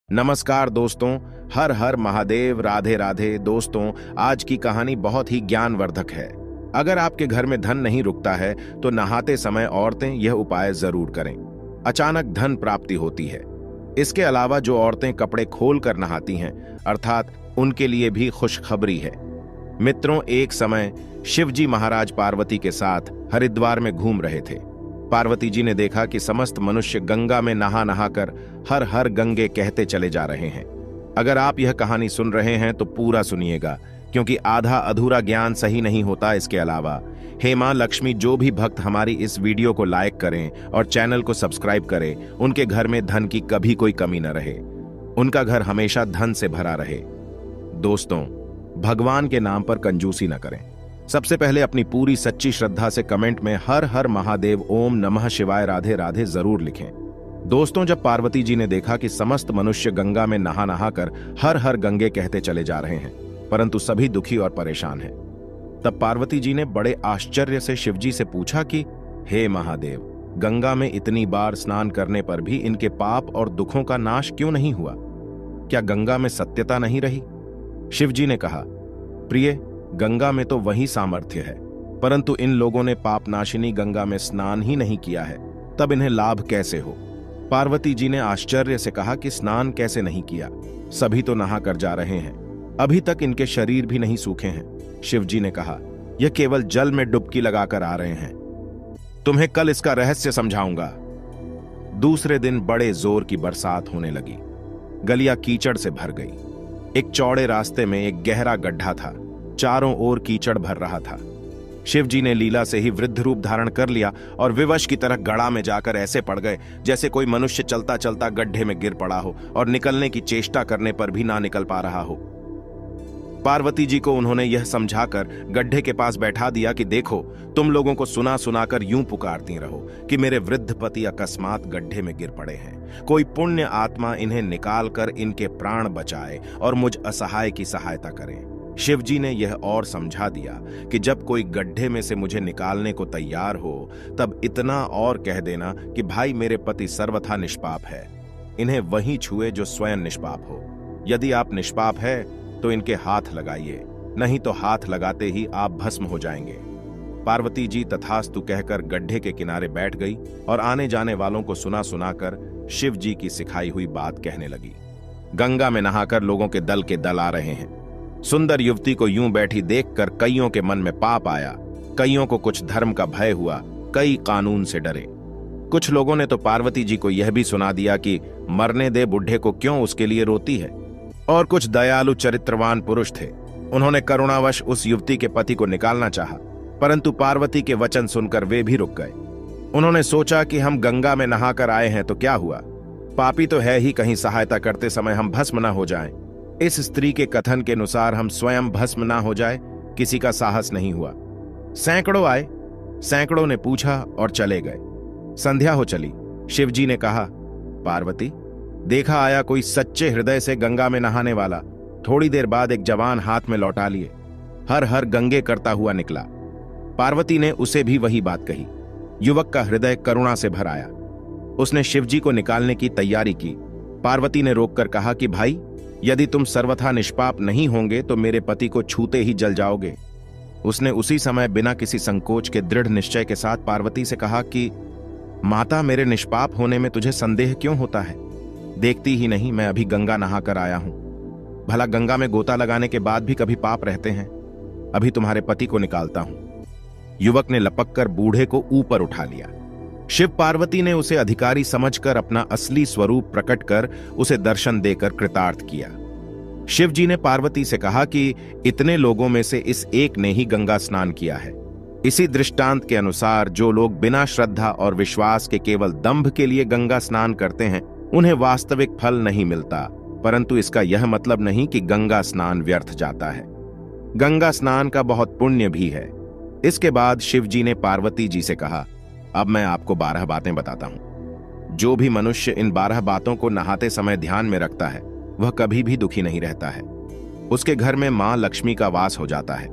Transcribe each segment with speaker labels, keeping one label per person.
Speaker 1: नमस्कार दोस्तों, हर हर महादेव, राधे राधे। दोस्तों, आज की कहानी बहुत ही ज्ञानवर्धक है। अगर आपके घर में धन नहीं रुकता है तो नहाते समय औरतें यह उपाय जरूर करें। अचानक धन प्राप्ति होती है। इसके अलावा जो औरतें कपड़े खोल कर नहाती हैं, अर्थात उनके लिए भी खुशखबरी है। मित्रों, एक समय शिवजी महाराज पार्वती के साथ हरिद्वार में घूम रहे थे। पार्वती जी ने देखा कि समस्त मनुष्य गंगा में नहा नहाकर हर हर गंगे कहते चले जा रहे हैं। अगर आप यह कहानी सुन रहे हैं तो पूरा सुनिएगा, क्योंकि आधा अधूरा ज्ञान सही नहीं होता। इसके अलावा हे मां लक्ष्मी, जो भी भक्त हमारी इस वीडियो को लाइक करें और चैनल को सब्सक्राइब करें, उनके घर में धन की कभी कोई कमी न रहे, उनका घर हमेशा धन से भरा रहे। दोस्तों, भगवान के नाम पर कंजूसी न करें। सबसे पहले अपनी पूरी सच्ची श्रद्धा से कमेंट में हर हर महादेव, ओम नमः शिवाय, राधे राधे जरूर लिखें। दोस्तों, जब पार्वती जी ने देखा कि समस्त मनुष्य गंगा में नहा नहाकर हर हर गंगे कहते चले जा रहे हैं, परंतु सभी दुखी और परेशान हैं, तब पार्वती जी ने बड़े आश्चर्य से शिवजी से पूछा कि हे महादेव, गंगा में इतनी बार स्नान करने पर भी इनके पाप और दुखों का नाश क्यों नहीं हुआ? क्या गंगा में सत्यता नहीं रही? शिवजी ने कहा, प्रिय, गंगा में तो वही सामर्थ्य है, परंतु इन लोगों ने पापनाशिनी गंगा में स्नान ही नहीं किया है, तब इन्हें लाभ कैसे हो? पार्वती जी ने आश्चर्य से कहा कि स्नान कैसे नहीं किया? सभी तो नहा कर जा रहे हैं, अभी तक इनके शरीर भी नहीं सूखे हैं। शिवजी ने कहा, यह केवल जल में डुबकी लगाकर आ रहे हैं, तुम्हें कल इसका रहस्य समझाऊंगा। दूसरे दिन बड़े जोर की बरसात होने लगी। गलियां कीचड़ से भर गई। एक चौड़े रास्ते में एक गहरा गड्ढा था। चारों ओर कीचड़ भर रहा था। शिवजी ने लीला से ही वृद्ध रूप धारण कर लिया और विवश की तरह गड़ा में जाकर ऐसे पड़ गए जैसे कोई मनुष्य चलता चलता गड्ढे में गिर पड़ा हो और निकलने की चेष्टा करने पर भी ना निकल पा रहा हो। पार्वती जी को उन्होंने यह समझाकर गड्ढे के पास बैठा दिया कि देखो, तुम लोगों को सुना सुनाकर यूं पुकारती रहो कि मेरे वृद्ध पति अकस्मात गड्ढे में गिर पड़े हैं। कोई पुण्य आत्मा इन्हें निकाल कर इनके प्राण बचाए और मुझ असहाय की सहायता करे। शिवजी ने यह और समझा दिया कि जब कोई गड्ढे में से मुझे निकालने को तैयार हो, तब इतना और कह देना कि भाई, मेरे पति सर्वथा निष्पाप है, इन्हें वही छुए जो स्वयं निष्पाप हो। यदि आप निष्पाप है तो इनके हाथ लगाइए, नहीं तो हाथ लगाते ही आप भस्म हो जाएंगे। पार्वती जी तथास्तु कहकर गड्ढे के किनारे बैठ गई और आने जाने वालों को सुना सुनाकर शिव जी की सिखाई हुई बात कहने लगी। गंगा में नहाकर लोगों के दल आ रहे हैं। सुंदर युवती को यूं बैठी देखकर कईयों के मन में पाप आया। कईयों को कुछ धर्म का भय हुआ, कई कानून से डरे। कुछ लोगों ने तो पार्वती जी को यह भी सुना दिया कि मरने दे बुढ़े को, क्यों उसके लिए रोती है। और कुछ दयालु चरित्रवान पुरुष थे, उन्होंने करुणावश उस युवती के पति को निकालना चाहा, परंतु पार्वती के वचन सुनकर वे भी रुक गए। उन्होंने सोचा कि हम गंगा में नहाकर आए हैं तो क्या हुआ, पापी तो है ही, कहीं सहायता करते समय हम भस्म न हो जाएं। इस स्त्री के कथन के अनुसार हम स्वयं भस्म ना हो जाए, किसी का साहस नहीं हुआ। सैकड़ों आए, सैकड़ों ने पूछा और चले गए। संध्या हो चली। शिवजी ने कहा, पार्वती, देखा आया कोई सच्चे हृदय से गंगा में नहाने वाला। थोड़ी देर बाद एक जवान हाथ में लौटा लिए हर हर गंगे करता हुआ निकला। पार्वती ने उसे भी वही बात कही। युवक का हृदय करुणा से भर आया। उसने शिवजी को निकालने की तैयारी की। पार्वती ने रोककर कहा कि भाई, यदि तुम सर्वथा निष्पाप नहीं होंगे तो मेरे पति को छूते ही जल जाओगे। उसने उसी समय बिना किसी संकोच के दृढ़ निश्चय के साथ पार्वती से कहा कि माता, मेरे निष्पाप होने में तुझे संदेह क्यों होता है? देखती ही नहीं, मैं अभी गंगा नहा कर आया हूं। भला गंगा में गोता लगाने के बाद भी कभी पाप रहते हैं? अभी तुम्हारे पति को निकालता हूं। युवक ने लपककर बूढ़े को ऊपर उठा लिया। शिव पार्वती ने उसे अधिकारी समझकर अपना असली स्वरूप प्रकट कर उसे दर्शन देकर कृतार्थ किया। शिव जी ने पार्वती से कहा कि इतने लोगों में से इस एक ने ही गंगा स्नान किया है। इसी दृष्टांत के अनुसार जो लोग बिना श्रद्धा और विश्वास के केवल दंभ के लिए गंगा स्नान करते हैं, उन्हें वास्तविक फल नहीं मिलता, परंतु इसका यह मतलब नहीं कि गंगा स्नान व्यर्थ जाता है। गंगा स्नान का बहुत पुण्य भी है। इसके बाद शिव जी ने पार्वती जी से कहा, अब मैं आपको 12 बातें बताता हूं। जो भी मनुष्य इन 12 बातों को नहाते समय ध्यान में रखता है, वह कभी भी दुखी नहीं रहता है। उसके घर में मां लक्ष्मी का वास हो जाता है।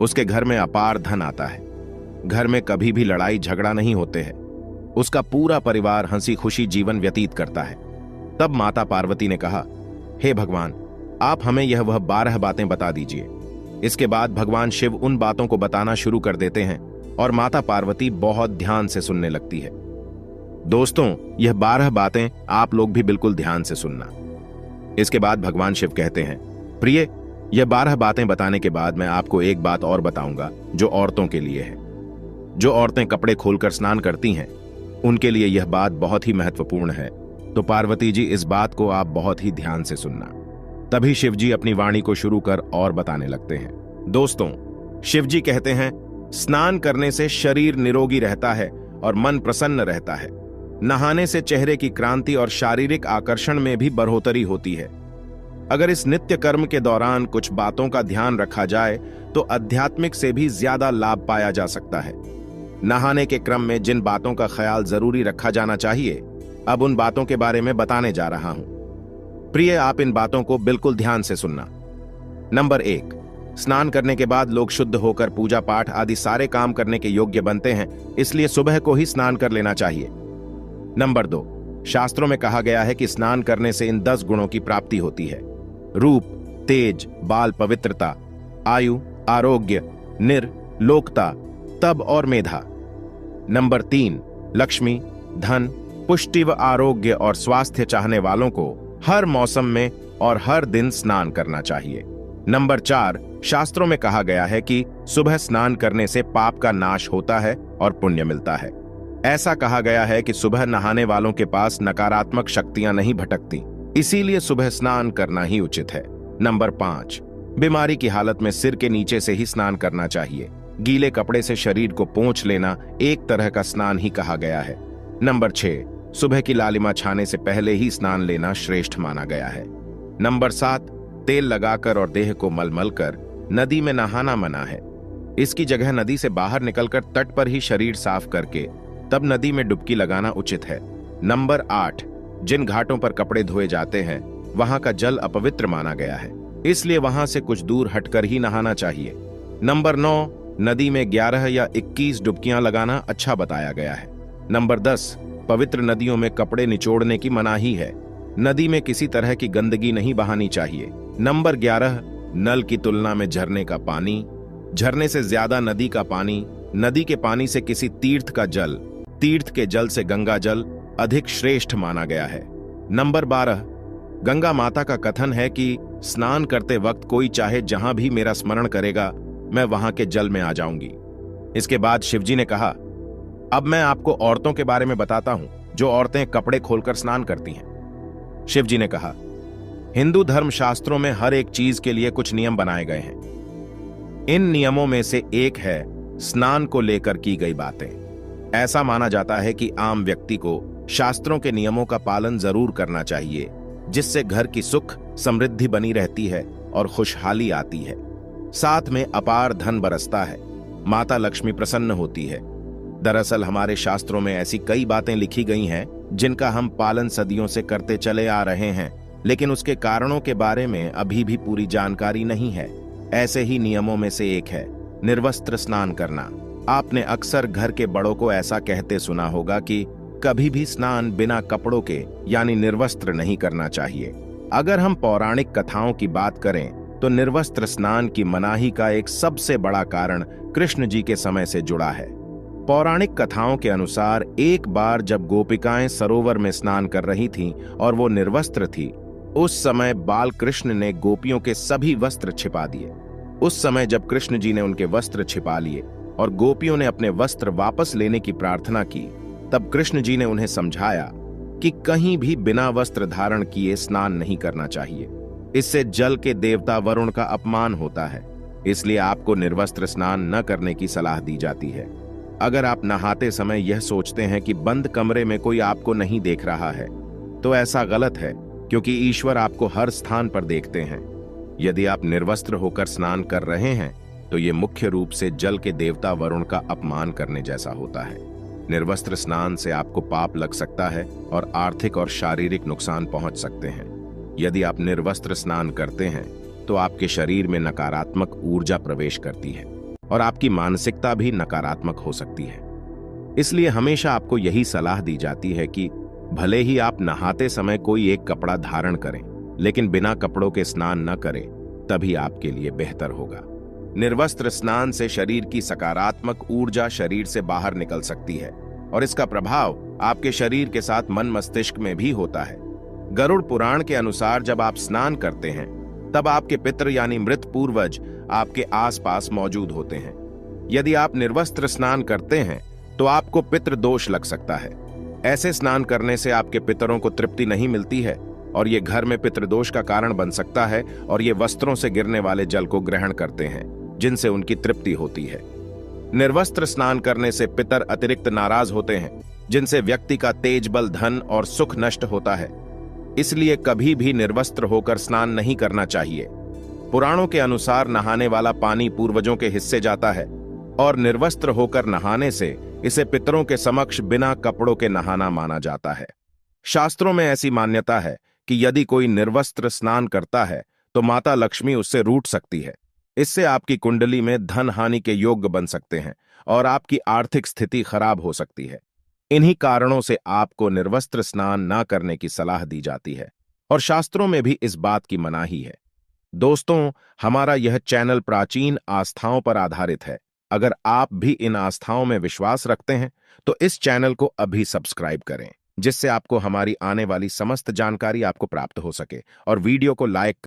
Speaker 1: उसके घर में अपार धन आता है। घर में कभी भी लड़ाई झगड़ा नहीं होते हैं। उसका पूरा परिवार हंसी खुशी जीवन व्यतीत करता है। तब माता पार्वती ने कहा, हे भगवान, आप हमें यह वह 12 बातें बता दीजिए। इसके बाद भगवान शिव उन बातों को बताना शुरू कर देते हैं और माता पार्वती बहुत ध्यान से सुनने लगती है। दोस्तों, यह 12 बातें आप लोग भी बिल्कुल ध्यान से सुनना। इसके बाद भगवान शिव कहते हैं, प्रिय, यह 12 बातें बताने के बाद मैं आपको एक बात और बताऊंगा जो औरतों के लिए है। जो औरतें कपड़े खोलकर स्नान करती हैं, उनके लिए यह बात बहुत ही महत्वपूर्ण है। तो पार्वती जी, इस बात को आप बहुत ही ध्यान से सुनना। तभी शिवजी अपनी वाणी को शुरू कर और बताने लगते हैं। दोस्तों, शिवजी कहते हैं, स्नान करने से शरीर निरोगी रहता है और मन प्रसन्न रहता है। नहाने से चेहरे की क्रांति और शारीरिक आकर्षण में भी बढ़ोतरी होती है। अगर इस नित्य कर्म के दौरान कुछ बातों का ध्यान रखा जाए तो आध्यात्मिक से भी ज्यादा लाभ पाया जा सकता है। नहाने के क्रम में जिन बातों का ख्याल जरूरी रखा जाना चाहिए, अब उन बातों के बारे में बताने जा रहा हूं। प्रिय, आप इन बातों को बिल्कुल ध्यान से सुनना। नंबर 1, स्नान करने के बाद लोग शुद्ध होकर पूजा पाठ आदि सारे काम करने के योग्य बनते हैं, इसलिए सुबह को ही स्नान कर लेना चाहिए। नंबर 2, शास्त्रों में कहा गया है कि स्नान करने से इन 10 गुणों की प्राप्ति होती है: रूप, तेज, बाल पवित्रता, आयु, आरोग्य, लोकता, तप और मेधा। नंबर 3, लक्ष्मी, धन, पुष्टि व आरोग्य और स्वास्थ्य चाहने वालों को हर मौसम में और हर दिन स्नान करना चाहिए। नंबर 4, शास्त्रों में कहा गया है कि सुबह स्नान करने से पाप का नाश होता है और पुण्य मिलता है। ऐसा कहा गया है कि सुबह नहाने वालों के पास नकारात्मक शक्तियां नहीं भटकती, इसीलिए सुबह स्नान करना ही उचित है। नंबर 5, बीमारी की हालत में सिर के नीचे से ही स्नान करना चाहिए। गीले कपड़े से शरीर को पोंछ लेना एक तरह का स्नान ही कहा गया है। नंबर 6, सुबह की लालिमा छाने से पहले ही स्नान लेना श्रेष्ठ माना गया है। नंबर 7, तेल लगाकर और देह को मलमल कर नदी में नहाना मना है। इसकी जगह नदी से बाहर निकलकर तट पर ही शरीर साफ करके तब नदी में डुबकी लगाना उचित है। नंबर 8, जिन घाटों पर कपड़े धोए जाते हैं वहां का जल अपवित्र माना गया है, इसलिए वहां से कुछ दूर हटकर ही नहाना चाहिए। नंबर 9, नदी में 11 या 21 डुबकियां लगाना अच्छा बताया गया है। नंबर 10, पवित्र नदियों में कपड़े निचोड़ने की मनाही है। नदी में किसी तरह की गंदगी नहीं बहानी चाहिए। नंबर 11, नल की तुलना में झरने का पानी, झरने से ज्यादा नदी का पानी, नदी के पानी से किसी तीर्थ का जल, तीर्थ के जल से गंगा जल अधिक श्रेष्ठ माना गया है। नंबर 12, गंगा माता का कथन है कि स्नान करते वक्त कोई चाहे जहां भी मेरा स्मरण करेगा, मैं वहां के जल में आ जाऊंगी। इसके बाद शिवजी ने कहा, अब मैं आपको औरतों के बारे में बताता हूं जो औरतें कपड़े खोलकर स्नान करती हैं। शिवजी ने कहा, हिंदू धर्म शास्त्रों में हर एक चीज के लिए कुछ नियम बनाए गए हैं। इन नियमों में से एक है स्नान को लेकर की गई बातें। ऐसा माना जाता है कि आम व्यक्ति को शास्त्रों के नियमों का पालन जरूर करना चाहिए, जिससे घर की सुख समृद्धि बनी रहती है और खुशहाली आती है। साथ में अपार धन बरसता है, माता लक्ष्मी प्रसन्न होती है। दरअसल हमारे शास्त्रों में ऐसी कई बातें लिखी गई हैं जिनका हम पालन सदियों से करते चले आ रहे हैं, लेकिन उसके कारणों के बारे में अभी भी पूरी जानकारी नहीं है। ऐसे ही नियमों में से एक है निर्वस्त्र स्नान करना। आपने अक्सर घर के बड़ों को ऐसा कहते सुना होगा कि कभी भी स्नान बिना कपड़ों के यानी निर्वस्त्र नहीं करना चाहिए। अगर हम पौराणिक कथाओं की बात करें तो निर्वस्त्र स्नान की मनाही का एक सबसे बड़ा कारण कृष्ण जी के समय से जुड़ा है। पौराणिक कथाओं के अनुसार एक बार जब गोपिकाएं सरोवर में स्नान कर रही थीं और वो निर्वस्त्र थी, उस समय बाल कृष्ण ने गोपियों के सभी वस्त्र छिपा दिए। उस समय जब कृष्ण जी ने उनके वस्त्र छिपा लिए और गोपियों ने अपने वस्त्र वापस लेने की प्रार्थना की, तब कृष्ण जी ने उन्हें समझाया कि कहीं भी बिना वस्त्र धारण किए स्नान नहीं करना चाहिए। इससे जल के देवता वरुण का अपमान होता है, इसलिए आपको निर्वस्त्र स्नान न करने की सलाह दी जाती है। अगर आप नहाते समय यह सोचते हैं कि बंद कमरे में कोई आपको नहीं देख रहा है, तो ऐसा गलत है, क्योंकि ईश्वर आपको हर स्थान पर देखते हैं। यदि आप निर्वस्त्र होकर स्नान कर रहे हैं तो ये मुख्य रूप से जल के देवता वरुण का अपमान करने जैसा होता है। निर्वस्त्र स्नान से आपको पाप लग सकता है और आर्थिक और शारीरिक नुकसान पहुंच सकते हैं। यदि आप निर्वस्त्र स्नान करते हैं तो आपके शरीर में नकारात्मक ऊर्जा प्रवेश करती है और आपकी मानसिकता भी नकारात्मक हो सकती है। इसलिए हमेशा आपको यही सलाह दी जाती है कि भले ही आप नहाते समय कोई एक कपड़ा धारण करें, लेकिन बिना कपड़ों के स्नान न करें, तभी आपके लिए बेहतर होगा। निर्वस्त्र स्नान से शरीर की सकारात्मक ऊर्जा शरीर से बाहर निकल सकती है और इसका प्रभाव आपके शरीर के साथ मन मस्तिष्क में भी होता है। गरुड़ पुराण के अनुसार जब आप स्नान करते हैं तब आपके पितृ यानी मृत पूर्वज आपके आसपास मौजूद होते हैं। यदि आप निर्वस्त्र स्नान करते हैं तो आपको पितृ दोष लग सकता है। ऐसे स्नान करने से आपके पितरों को तृप्ति नहीं मिलती है और ये घर में पितृदोष का कारण बन सकता है और ये वस्त्रों से गिरने वाले जल को ग्रहण करते हैं जिनसे उनकी तृप्ति होती है। निर्वस्त्र स्नान करने से पितर अतिरिक्त नाराज होते हैं जिनसे व्यक्ति का तेज बल, धन और सुख नष्ट होता है। इसलिए कभी भी निर्वस्त्र होकर स्नान नहीं करना चाहिए। पुराणों के अनुसार नहाने वाला पानी पूर्वजों के हिस्से जाता है और निर्वस्त्र होकर नहाने से इसे पितरों के समक्ष बिना कपड़ों के नहाना माना जाता है। शास्त्रों में ऐसी मान्यता है कि यदि कोई निर्वस्त्र स्नान करता है तो माता लक्ष्मी उससे रूठ सकती है। इससे आपकी कुंडली में धन हानि के योग्य बन सकते हैं और आपकी आर्थिक स्थिति खराब हो सकती है। इन्हीं कारणों से आपको निर्वस्त्र स्नान न करने की सलाह दी जाती है और शास्त्रों में भी इस बात की मनाही है। दोस्तों, हमारा यह चैनल प्राचीन आस्थाओं पर आधारित है। अगर आप भी इन आस्थाओं में विश्वास रखते हैं तो इस चैनल को अभी सब्सक्राइब करें, जिससे आपको हमारी आने वाली समस्त जानकारी आपको प्राप्त हो सके, और वीडियो को लाइक